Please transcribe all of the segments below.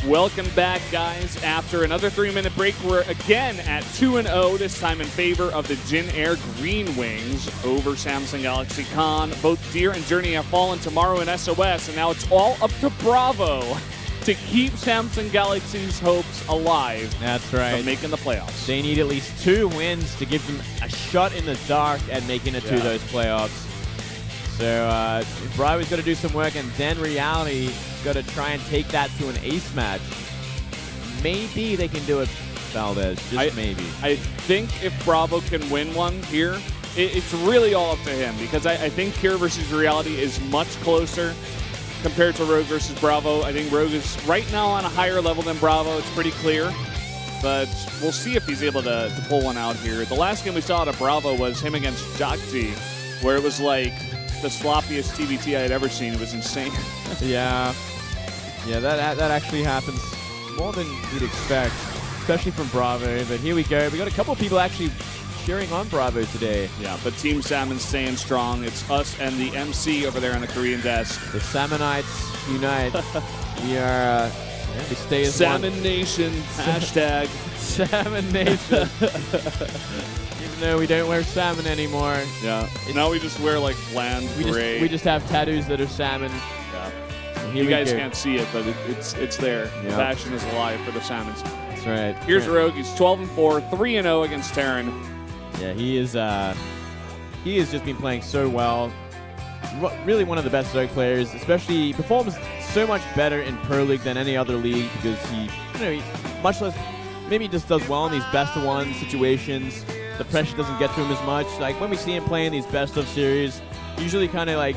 Welcome back, guys. After another 3-minute break, we're again at 2-0, this time in favor of the Jin Air Green Wings over Samsung Galaxy Con. Both Deer and Journey have fallen tomorrow in SOS, and now it's all up to BrAvO to keep Samsung Galaxy's hopes alive. That's right. Of making the playoffs. They need at least 2 wins to give them a shot in the dark at making it to those playoffs. So BrAvo's got to do some work, and then Reality got to try and take that to an ace match. Maybe they can do it, Valdez. Just maybe. I think if BrAvO can win one here, it's really all up to him, because I think Cure versus Reality is much closer compared to Rogue versus BrAvO. I think Rogue is right now on a higher level than BrAvO. It's pretty clear. But we'll see if he's able to pull one out here. The last game we saw out of BrAvO was him against Jockji, where it was like the sloppiest TBT I had ever seen. It was insane. Yeah, that actually happens more than you'd expect, especially from BrAvO. But here we go. We got a couple of people actually cheering on BrAvO today. Yeah, but Team Salmon's staying strong. It's us and the MC over there on the Korean desk. The Salmonites unite. We are. We stay as Salmon one. Nation. Hashtag Salmon Nation. Even though we don't wear salmon anymore. Yeah. Now we just wear like bland gray. We just have tattoos that are salmon. Yeah. You guys can't see it, but it's there. Yep. Fashion is alive for the Salmons. That's right. Here's Rogue. He's 12-4, 3-0 against Terran. Yeah, he is. He has just been playing so well. Really one of the best Rogue players. Especially, he performs so much better in Pro League than any other league, because he much less. Maybe he just does well in these best-of-1 situations. The pressure doesn't get to him as much. Like when we see him playing these best-of series, usually kind of like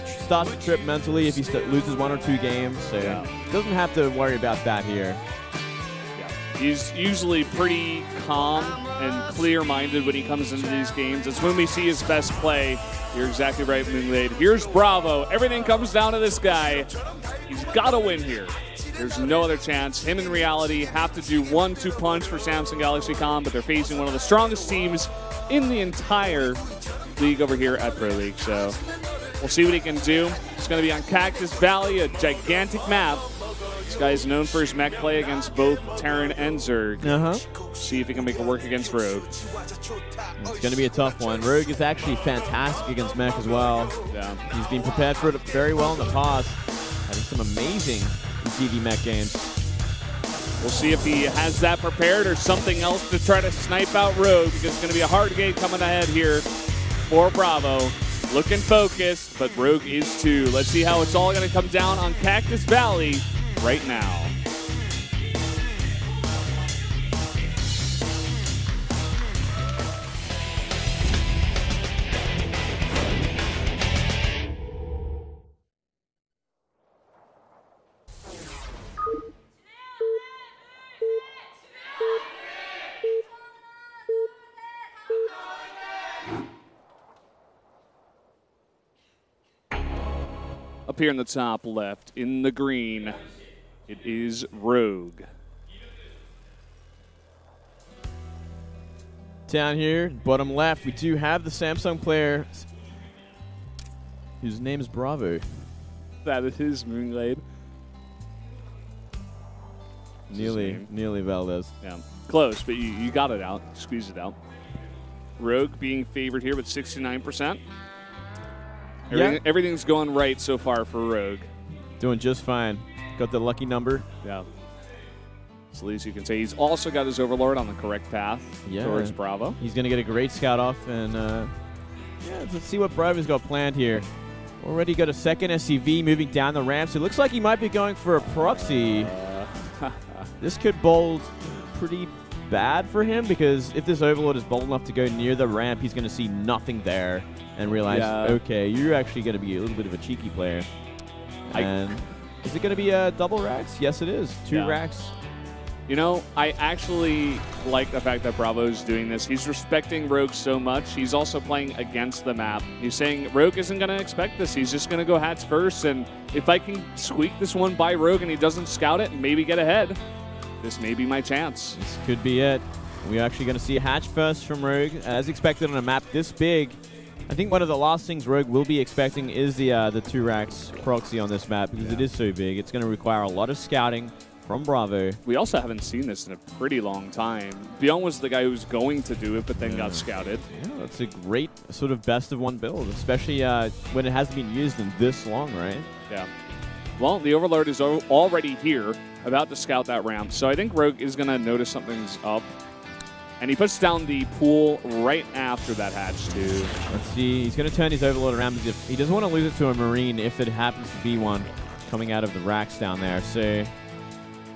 starts to trip mentally if he loses 1 or 2 games. So he doesn't have to worry about that here. He's usually pretty calm and clear-minded when he comes into these games. It's when we see his best play. You're exactly right, Moonglade. Here's BrAvO. Everything comes down to this guy. He's got to win here. There's no other chance. Him and Reality have to do 1-2 punch for Samsung Galaxy Con, but they're facing one of the strongest teams in the entire league over here at Pro League. So we'll see what he can do. It's going to be on Cactus Valley, a gigantic map. This guy is known for his mech play against both Terran and Zerg. See if he can make it work against Rogue. It's going to be a tough one. Rogue is actually fantastic against mech as well. Yeah. He's been prepared for it very well in the past, having some amazing TV mech games. We'll see if he has that prepared or something else to try to snipe out Rogue, because it's going to be a hard game coming ahead here for BrAvO. Looking focused, but Rogue is too. Let's see how it's all going to come down on Cactus Valley right now. Up here in the top left, in the green, it is Rogue. Down here, bottom left, we do have the Samsung player whose name is BrAvO. That is his, Moonglade. Nearly Valdez. Yeah, close, but you got it out. Squeeze it out. Rogue being favored here with 69%. Everything's going right so far for Rogue. Doing just fine. Got the lucky number. Yeah. So at least you can say he's also got his Overlord on the correct path towards BrAvO. He's going to get a great scout off, and let's see what BrAvo's got planned here. Already got a second SCV moving down the ramp, so it looks like he might be going for a proxy. This could bold pretty bad for him, because if this Overlord is bold enough to go near the ramp, he's going to see nothing there and realize, okay, you're actually going to be a little bit of a cheeky player. And is it going to be a double racks? Yes, it is. 2 racks. You know, I actually like the fact that BrAvO is doing this. He's respecting Rogue so much. He's also playing against the map. He's saying Rogue isn't going to expect this. He's just going to go hats first. And if I can squeak this one by Rogue and he doesn't scout it and maybe get ahead, this may be my chance. This could be it. We're actually going to see a hatch first from Rogue, as expected on a map this big. I think one of the last things Rogue will be expecting is the 2 racks proxy on this map, because it is so big. It's going to require a lot of scouting from BrAvO. We also haven't seen this in a pretty long time. Beyond was the guy who was going to do it, but then got scouted. Yeah, that's a great sort of best of one build, especially when it hasn't been used in this long, right? Yeah. Well, the Overlord is already here, about to scout that ramp. So I think Rogue is going to notice something's up. And he puts down the pool right after that hatch, too. Let's see. He's going to turn his Overlord around as if he doesn't want to lose it to a Marine if it happens to be one coming out of the racks down there. So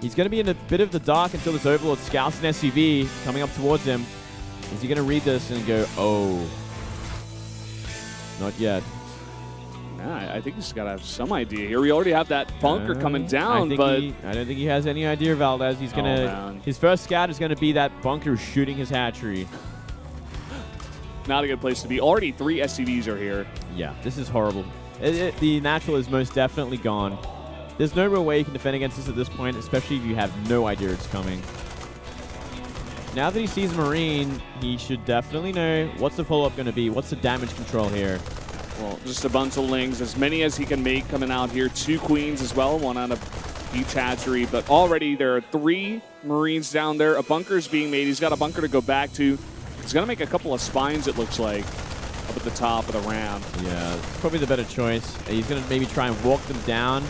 he's going to be in a bit of the dark until this Overlord scouts an SCV coming up towards him. Is he going to read this and go, oh, not yet? Yeah, I think he's got to have some idea here. We already have that bunker coming down, but I don't think he has any idea, Valdez. He's gonna his first scout is gonna be that bunker shooting his hatchery. Not a good place to be. Already 3 SCVs are here. Yeah, this is horrible. The natural is most definitely gone. There's no real way you can defend against this at this point, especially if you have no idea it's coming. Now that he sees Marine, he should definitely know what's the follow-up going to be. What's the damage control here? Well, just a bunch of lings, as many as he can make coming out here. 2 queens as well, 1 out of each hatchery. But already there are 3 Marines down there. A bunker is being made. He's got a bunker to go back to. He's going to make a couple of spines, it looks like, up at the top of the ramp. Yeah, it's probably the better choice. He's going to maybe try and walk them down,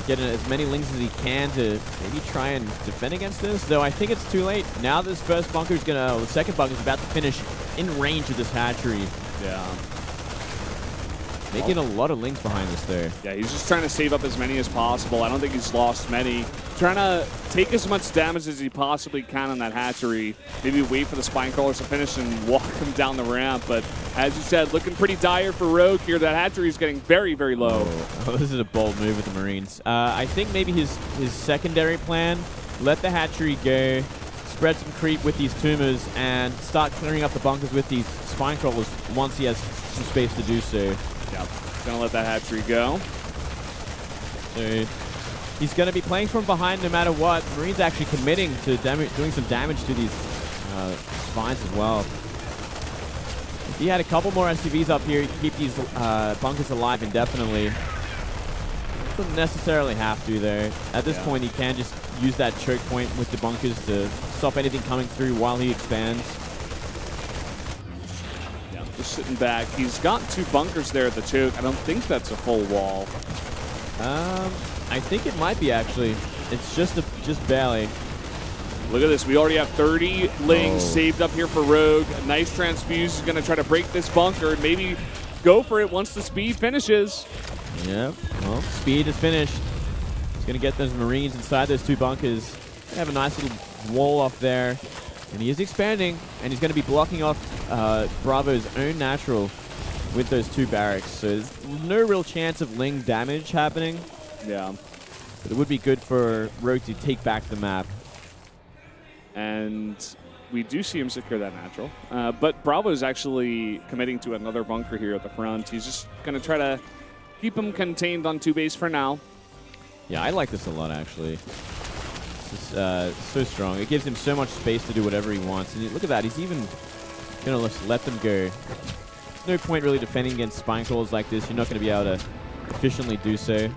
get as many lings as he can to maybe try and defend against this. Though I think it's too late. Now this first bunker is going to, the second bunker is about to finish in range of this hatchery. Yeah. Making a lot of links behind this there. Yeah, he's just trying to save up as many as possible. I don't think he's lost many. Trying to take as much damage as he possibly can on that hatchery. Maybe wait for the spine crawlers to finish and walk him down the ramp. But as you said, looking pretty dire for Rogue here. That hatchery is getting very, very low. Oh, this is a bold move with the Marines. I think maybe his secondary plan, let the hatchery go, spread some creep with these tumors, and start clearing up the bunkers with these spine crawlers once he has some space to do so. Yep, gonna let that hatchery go. So he's gonna be playing from behind no matter what. Marine's actually committing to doing some damage to these spines as well. If he had a couple more SCVs up here, he could keep these bunkers alive indefinitely. Doesn't necessarily have to though. At this point, he can just use that choke point with the bunkers to stop anything coming through while he expands. Just sitting back. He's got 2 bunkers there at the choke. I don't think that's a full wall. I think it might be actually. It's just barely. Look at this. We already have 30 lings saved up here for Rogue. A nice transfuse. He's going to try to break this bunker and maybe go for it once the speed finishes. Yep. Well, speed is finished. He's going to get those Marines inside those 2 bunkers. They have a nice little wall off there. And he is expanding, and he's going to be blocking off BrAvO's own natural with those 2 barracks. So there's no real chance of ling damage happening. Yeah. But it would be good for Rogue to take back the map. And we do see him secure that natural. But BrAvO is actually committing to another bunker here at the front. He's just going to try to keep him contained on 2 base for now. Yeah, I like this a lot, actually. It's so strong. It gives him so much space to do whatever he wants. And look at that. He's even going to let them go. There's no point really defending against spine crawls like this. You're not going to be able to efficiently do so.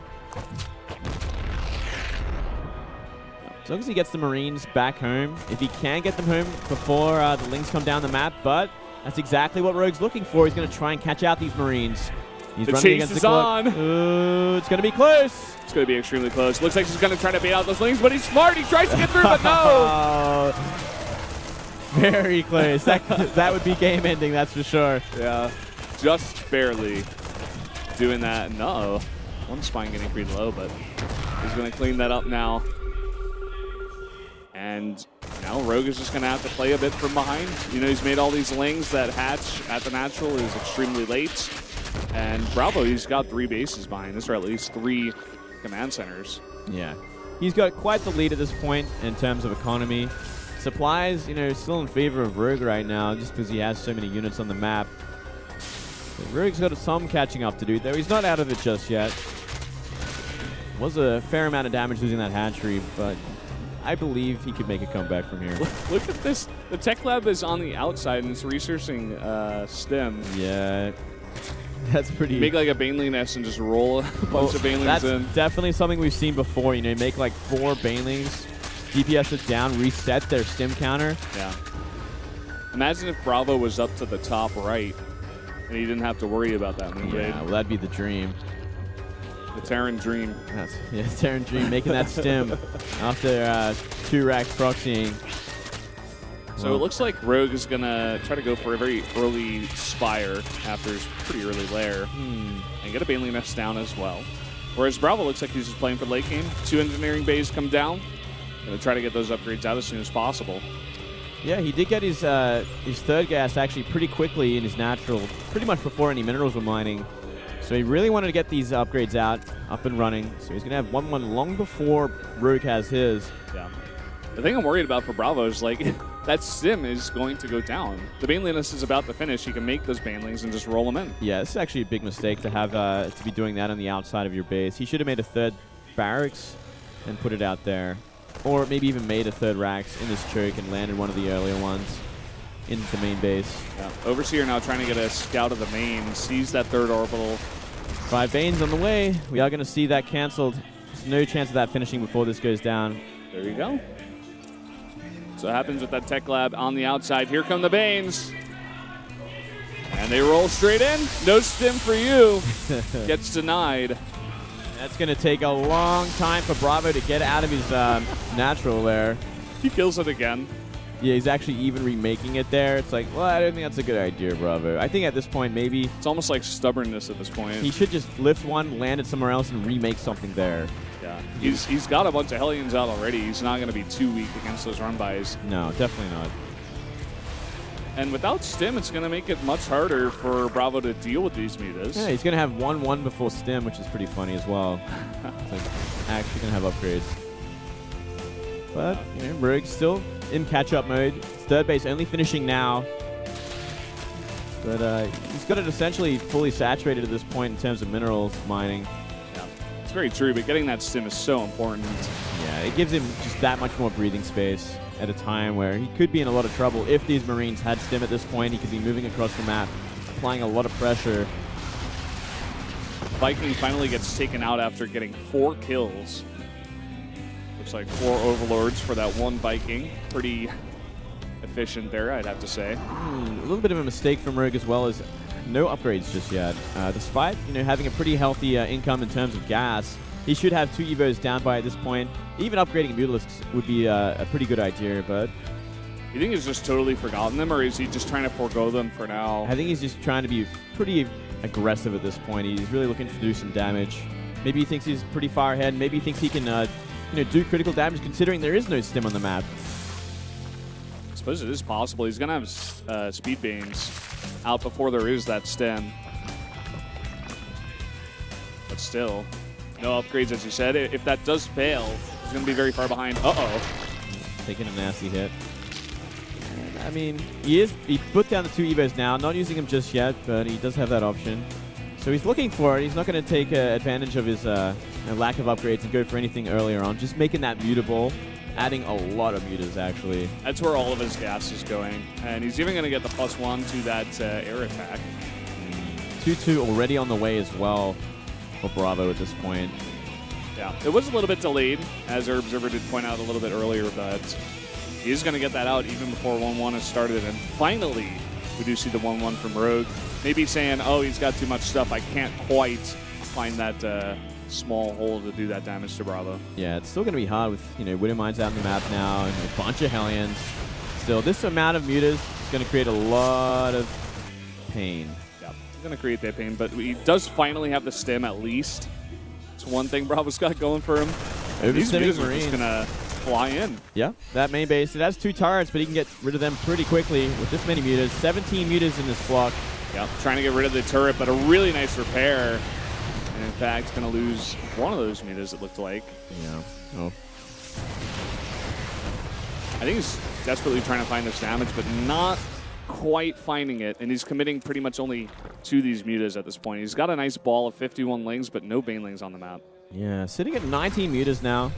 As long as he gets the Marines back home. If he can get them home before the lings come down the map. But that's exactly what Rogue's looking for. He's going to try and catch out these Marines. He's running against the clock. It's going to be close. It's going to be extremely close. Looks like he's going to try to bait out those lings, but he's smart. He tries to get through, but no. Very close. That would be game ending, that's for sure. Yeah, just barely doing that. No, one spine getting pretty low, but he's going to clean that up now. And now Rogue is just going to have to play a bit from behind. You know, he's made all these lings that hatch at the natural. It is extremely late. And BrAvO, he's got 3 bases behind this, or at least 3 command centers. Yeah. He's got quite the lead at this point in terms of economy. Supplies, you know, still in favor of Rogue right now just because he has so many units on the map. But Rogue's got some catching up to do, though he's not out of it just yet. Was a fair amount of damage losing that hatchery, but I believe he could make a comeback from here. Look at this. The tech lab is on the outside and it's researching STEM. Yeah. That's pretty... Make like a Baneling nest and just roll a bunch of Banelings in. That's definitely something we've seen before. You know, make like 4 Banelings, DPS it down, reset their stim counter. Yeah. Imagine if BrAvO was up to the top right and he didn't have to worry about that moonblade. Yeah, well, that'd be the dream. The Terran dream. Yeah, Terran dream, making that stim after 2 racks proxying. So it looks like Rogue is going to try to go for a very early Spire after his pretty early lair and get a Baneling nest down as well. Whereas BrAvO looks like he's just playing for the late game. 2 engineering bays come down. Going to try to get those upgrades out as soon as possible. Yeah, he did get his 3rd gas actually pretty quickly in his natural, pretty much before any minerals were mining. So he really wanted to get these upgrades out, up and running. So he's going to have 1-1 long before Rogue has his. Yeah. The thing I'm worried about for BrAvO is like that stim is going to go down. The Baneling nest is about to finish. He can make those Banelings and just roll them in. Yeah, this is actually a big mistake to have to be doing that on the outside of your base. He should have made a 3rd barracks and put it out there. Or maybe even made a 3rd racks in this choke and landed one of the earlier ones into the main base. Yeah. Overseer now trying to get a scout of the main. Sees that 3rd orbital. 5 Banes on the way. We are going to see that canceled. There's no chance of that finishing before this goes down. There you go. So it happens with that tech lab on the outside. Here come the Banes. And they roll straight in. No stim for you. Gets denied. That's going to take a long time for BrAvO to get out of his natural there. He kills it again. Yeah, he's actually even remaking it there. It's like, well, I don't think that's a good idea, BrAvO. I think at this point, maybe... It's almost like stubbornness at this point. He should just lift one, land it somewhere else, and remake something there. Yeah, he's got a bunch of Hellions out already. He's not going to be too weak against those run bys. No, definitely not. And without stim, it's going to make it much harder for BrAvO to deal with these mutas. Yeah, he's going to have 1-1 before stim, which is pretty funny as well. It's like actually going to have upgrades. But, you know, Rogue's still in catch-up mode. His 3rd base only finishing now. But he's got it essentially fully saturated at this point in terms of minerals mining. Yeah, it's very true, but getting that stim is so important. Yeah, it gives him just that much more breathing space at a time where he could be in a lot of trouble. If these Marines had stim at this point, he could be moving across the map, applying a lot of pressure. Viking finally gets taken out after getting 4 kills. Looks like 4 overlords for that 1 Viking. Pretty efficient there, I'd have to say. A little bit of a mistake from Rogue as well as no upgrades just yet. Despite having a pretty healthy income in terms of gas, he should have 2 Evos down by this point. Even upgrading Mutalisks would be a pretty good idea, but... You think he's just totally forgotten them, or is he just trying to forego them for now? I think he's just trying to be pretty aggressive at this point. He's really looking to do some damage. Maybe he thinks he's pretty far ahead. Maybe he thinks he can do critical damage considering there is no stim on the map. I suppose it is possible. He's going to have Speed Banes out before there is that stem. But still, no upgrades, as you said. If that does fail, he's going to be very far behind. Uh-oh. Taking a nasty hit. And, I mean, he put down the 2 Evos now. Not using them just yet, but he does have that option. So he's looking for it. He's not going to take advantage of his lack of upgrades and go for anything earlier on. Just making that mutable, adding a lot of mutas, actually. That's where all of his gas is going. And he's even going to get the +1 to that air attack. 2-2 already on the way as well for BrAvO at this point. Yeah, it was a little bit delayed, as our observer did point out a little bit earlier, but he's going to get that out even before 1-1 has started. And finally, we do see the 1-1 from Rogue. Maybe saying, oh, he's got too much stuff. I can't quite find that small hole to do that damage to BrAvO. Yeah, it's still going to be hard with, Widow Mines out on the map now and a bunch of Hellions. Still, this amount of mutas is going to create a lot of pain. Yeah, it's going to create that pain, but he does finally have the stim at least. It's one thing BrAvO's got going for him. These mutas are just going to fly in. Yeah, that main base. It has 2 turrets, but he can get rid of them pretty quickly with this many mutas. 17 mutas in this block. Yeah, trying to get rid of the turret, but a really nice repair. And in fact, going to lose one of those mutas, it looked like. Yeah. Oh. I think he's desperately trying to find this damage, but not quite finding it. And he's committing pretty much only to these mutas at this point. He's got a nice ball of 51 lings, but no banelings on the map. Yeah, sitting at 19 mutas now.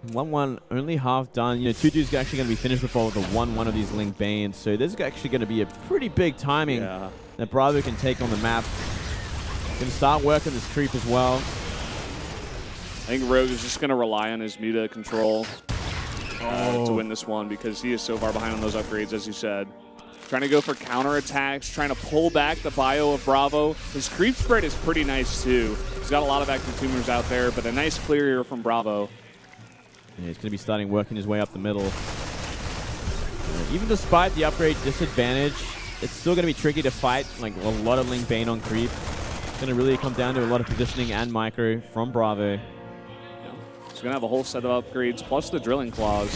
1-1 only half done. 2-2's actually going to be finished before the 1-1 of these Ling Banes. So there's actually going to be a pretty big timing that BrAvO can take on the map. Going to start working this creep as well. I think Rogue is just going to rely on his Muta control to win this one because he is so far behind on those upgrades, as you said. Trying to go for counterattacks, trying to pull back the bio of BrAvO. His creep spread is pretty nice, too. He's got a lot of active tumors out there, but a nice clear here from BrAvO. Yeah, he's going to be starting working his way up the middle. Even despite the upgrade disadvantage, it's still going to be tricky to fight like a lot of Link Bane on creep. It's going to really come down to a lot of positioning and micro from BrAvO. He's going to have a whole set of upgrades, plus the Drilling Claws.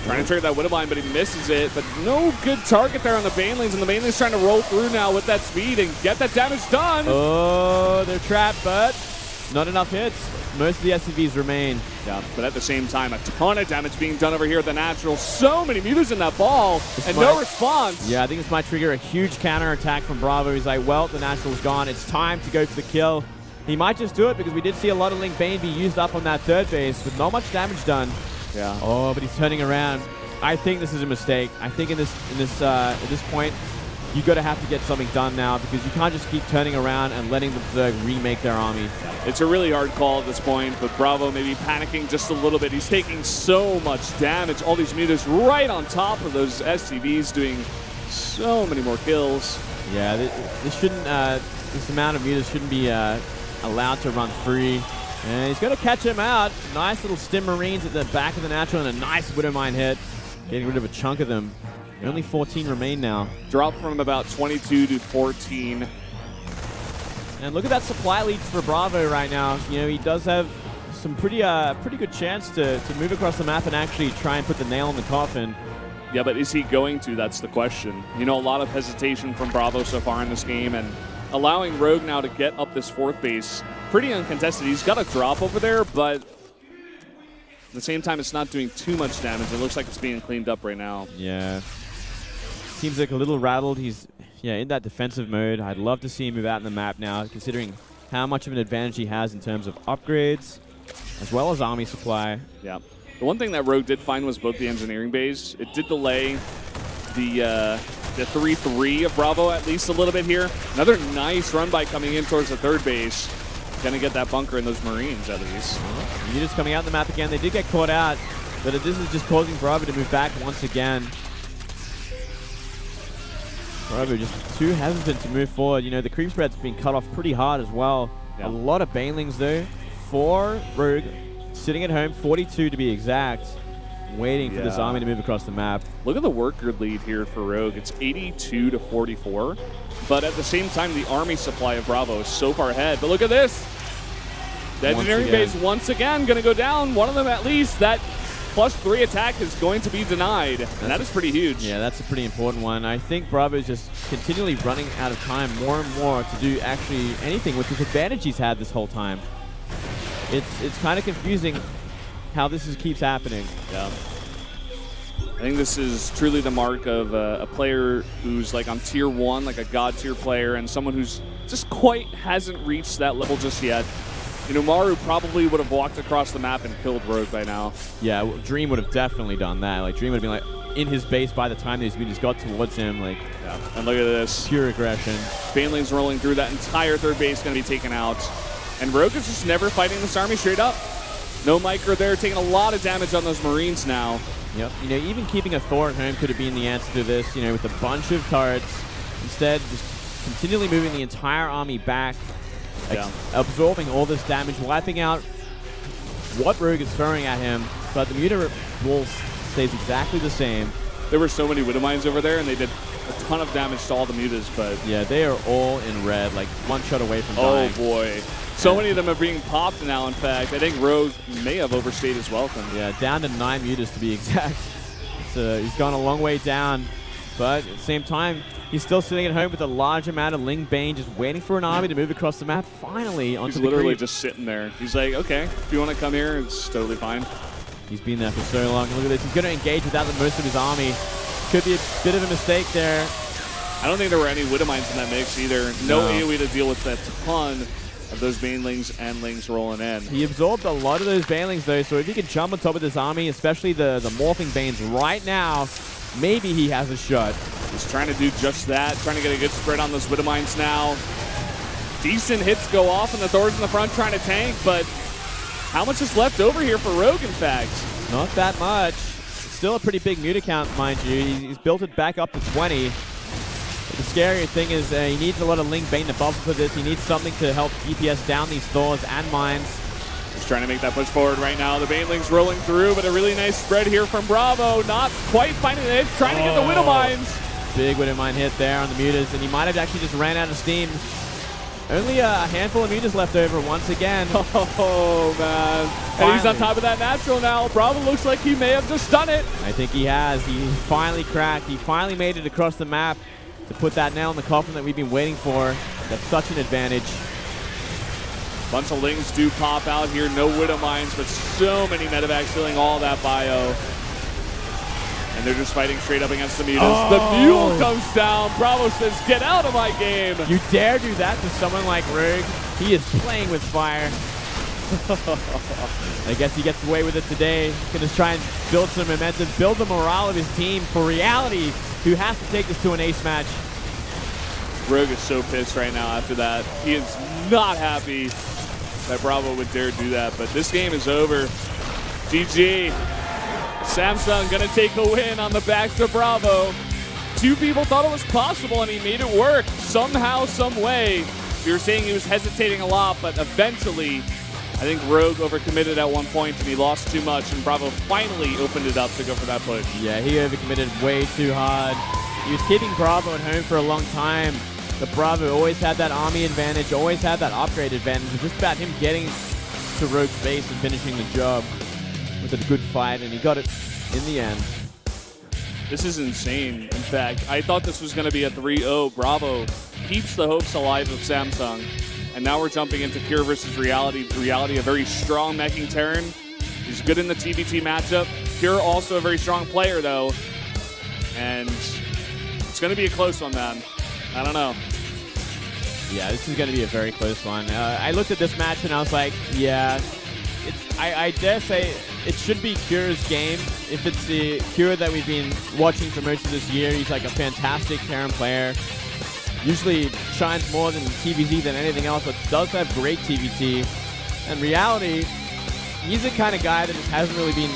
Trying to trigger that Widowmine, but he misses it. But no good target there on the Banelings, and the Banelings trying to roll through now with that speed and get that damage done. Oh, they're trapped, but not enough hits. Most of the SCVs remain. Yeah, but at the same time, a ton of damage being done over here at the Natural. So many Mutas in that ball, and no response. Yeah, I think this might trigger a huge counter attack from BrAvO. He's like, well, the Natural's gone. It's time to go for the kill. He might just do it because we did see a lot of Link Bane be used up on that third base with not much damage done. Yeah. Oh, but he's turning around. I think this is a mistake. I think at this point, you got to have to get something done now because you can't just keep turning around and letting the Zerg remake their army. It's a really hard call at this point, but BrAvO may be panicking just a little bit. He's taking so much damage. All these Mutas right on top of those SCVs doing so many more kills. Yeah, this shouldn't. This amount of Mutas shouldn't be allowed to run free. And he's going to catch him out. Nice little Stim Marines at the back of the Natural and a nice Widowmine hit. Getting rid of a chunk of them. Only 14 remain now. Dropped from about 22 to 14. And look at that supply lead for BrAvO right now. You know, he does have some pretty good chance to move across the map and actually try and put the nail in the coffin. Yeah, but is he going to? That's the question. You know, a lot of hesitation from BrAvO so far in this game, and allowing Rogue now to get up this fourth base. Pretty uncontested. He's got a drop over there, but at the same time, it's not doing too much damage. It looks like it's being cleaned up right now. Yeah. Seems like a little rattled. He's in that defensive mode. I'd love to see him move out in the map now, considering how much of an advantage he has in terms of upgrades, as well as army supply. Yeah. The one thing that Rogue did find was both the engineering bays. It did delay the 3-3 of BrAvO at least a little bit here. Another nice run by coming in towards the third base. Gonna get that bunker and those Marines at least. Mutas coming out in the map again. They did get caught out, but this is just causing BrAvO to move back once again. BrAvO just too hesitant to move forward. You know, the creep spread's been cut off pretty hard as well. Yeah. A lot of Banelings though. 4 Rogue sitting at home, 42 to be exact, waiting for this army to move across the map. Look at the worker lead here for Rogue. It's 82 to 44. But at the same time, the army supply of BrAvO is so far ahead. But look at this. The engineering base once again going to go down. One of them at least. That +3 attack is going to be denied. And that is pretty huge. Yeah, that's a pretty important one. I think BrAvO is just continually running out of time more and more to do actually anything with this advantage he's had this whole time. It's kind of confusing how this keeps happening. Yeah. I think this is truly the mark of a player who's like on tier 1, like a god tier player, and someone who's just quite hasn't reached that level just yet. You know, Maru probably would have walked across the map and killed Rogue by now. Yeah, Dream would have definitely done that. Like, Dream would have been like in his base by the time these Mutas got towards him. Like, yeah. And look at this. Pure aggression. Banelings rolling through. That entire third base going to be taken out. And Rogue is just never fighting this army straight up. No micro there, taking a lot of damage on those Marines now. Yep. You know, even keeping a Thor at home could have been the answer to this, you know, with a bunch of turrets. Instead, just continually moving the entire army back, absorbing all this damage, wiping out what Rogue is throwing at him, but the Muta wall stays exactly the same. There were so many Widowmines over there, and they did a ton of damage to all the Mutas, but... Yeah, they are all in red, like one shot away from dying. Oh, boy. So many of them are being popped now, in fact. I think Rogue may have overstayed his welcome. Yeah, down to 9 Mutas to be exact. So he's gone a long way down, but at the same time, he's still sitting at home with a large amount of Link Bane, just waiting for an army to move across the map, finally onto the creep. He's literally just sitting there. He's like, okay, if you want to come here, it's totally fine. He's been there for so long. Look at this. He's going to engage without most of his army. Could be a bit of a mistake there. I don't think there were any Widowmines in that mix either. No AoE to deal with that ton of those Banelings and Lings rolling in. He absorbed a lot of those Banelings though, so if he could jump on top of this army, especially the Morphing Banes right now, maybe he has a shot. He's trying to do just that, trying to get a good spread on those Widowmines now. Decent hits go off, and the Thor's in the front trying to tank, but how much is left over here for Rogue, in fact? Not that much. Still a pretty big Muta count, mind you. He's built it back up to 20. The scarier thing is he needs a lot of Link Bane to buffer for this. He needs something to help DPS down these Thors and Mines. He's trying to make that push forward right now. The Baneling's rolling through, but a really nice spread here from BrAvO. Not quite finding the hit, trying to get the Widowmines. Big Widowmine hit there on the Mutas, and he might have actually just ran out of steam. Only a handful of Mutas left over once again. Oh, man. Finally. And he's on top of that natural now. BrAvO looks like he may have just done it. I think he has. He finally cracked. He finally made it across the map to put that nail in the coffin that we've been waiting for. That's such an advantage. Bunch of Lings do pop out here. No Widowmines, but so many medevacs filling all that bio. And they're just fighting straight up against the Mutas. Oh. The Mule comes down. BrAvO says, get out of my game. You dare do that to someone like Rogue? He is playing with fire. I guess he gets away with it today. He's going to try and build some momentum, build the morale of his team for Reality, who has to take this to an ace match. Rogue is so pissed right now after that. He is not happy that BrAvO would dare do that, but this game is over. GG. Samsung gonna take the win on the backs of BrAvO. Two people thought it was possible, and he made it work somehow, some way. We were saying he was hesitating a lot, but eventually, I think Rogue overcommitted at one point, and he lost too much, and BrAvO finally opened it up to go for that push. Yeah, he overcommitted way too hard. He was keeping BrAvO at home for a long time, but BrAvO always had that army advantage, always had that upgrade advantage. It was just about him getting to Rogue's base and finishing the job with a good fight, and he got it in the end. This is insane. In fact, I thought this was going to be a 3-0. BrAvO keeps the hopes alive of Samsung. And now we're jumping into Cure versus Reality. Reality, a very strong meching Terran. He's good in the TBT matchup. Cure, also a very strong player, though. And it's going to be a close one, man. I don't know. Yeah, this is going to be a very close one. I looked at this match and I was like, yeah, I dare say it should be Cure's game. If it's the Cure that we've been watching for most of this year, he's like a fantastic Terran player. Usually shines more than TVZ than anything else, but does have great TVT. And Reality, he's the kind of guy that just hasn't really been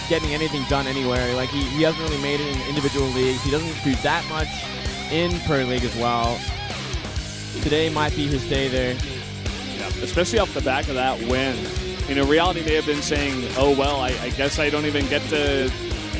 getting anything done anywhere. Like he hasn't really made it in individual leagues. He doesn't do that much in Pro League as well. Today might be his day there. Yeah, especially off the back of that win. You know, Reality may have been saying, oh, well, I guess I don't even get to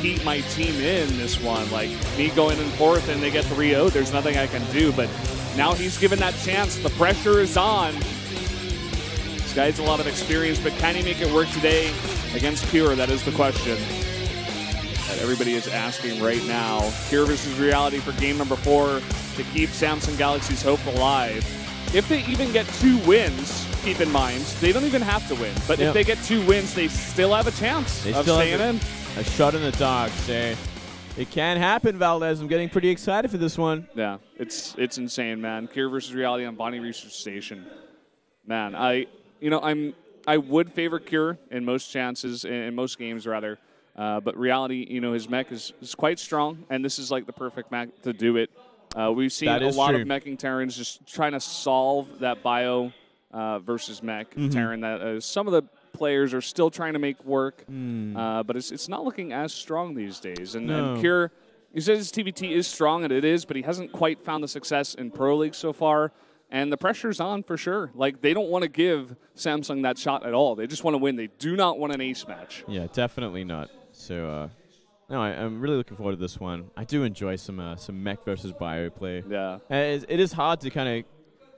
heat my team in this one. Like, me going in fourth and they get 3-0, there's nothing I can do. But now he's given that chance. The pressure is on. This guy has a lot of experience, but can he make it work today against Cure? That is the question that everybody is asking right now. Cure versus Reality for game number 4 to keep Samsung Galaxy's hope alive. If they even get 2 wins, keep in mind, they don't even have to win. But if they get 2 wins, they still have a chance of staying in. A shot in the dark. So it can happen, Valdez. I'm getting pretty excited for this one. Yeah, it's insane, man. Cure versus Reality on Bonnie Research Station. Man, I would favor Cure in most chances, in most games rather. But Reality, you know, his mech is quite strong, and this is like the perfect mech to do it. We've seen a lot of meching Terrans just trying to solve that bio versus mech Terran that some of the players are still trying to make work, but it's not looking as strong these days. And Cure, he says his TBT is strong, and it is, but he hasn't quite found the success in Pro League so far. And the pressure's on for sure. Like, they don't want to give Samsung that shot at all. They just want to win. They do not want an ace match. Yeah, definitely not. So, no, I'm really looking forward to this one. I do enjoy some mech versus bio play. Yeah. It is hard to kind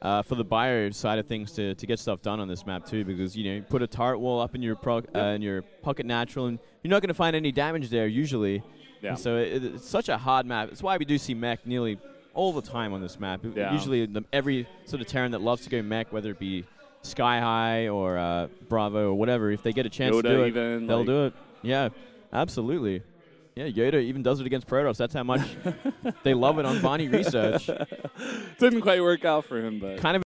of, for the bio side of things, to get stuff done on this map too, because you put a turret wall up in your pocket natural, and you're not going to find any damage there usually. Yeah. And so it's such a hard map. That's why we do see mech nearly all the time on this map. Yeah. Usually every sort of Terran that loves to go mech, whether it be Sky High or BrAvO or whatever, if they get a chance to do it, they'll do it. Yeah, absolutely. Yeah, Yoda even does it against Protoss. That's how much they love it on Bonnie Research. Didn't quite work out for him, but kind of.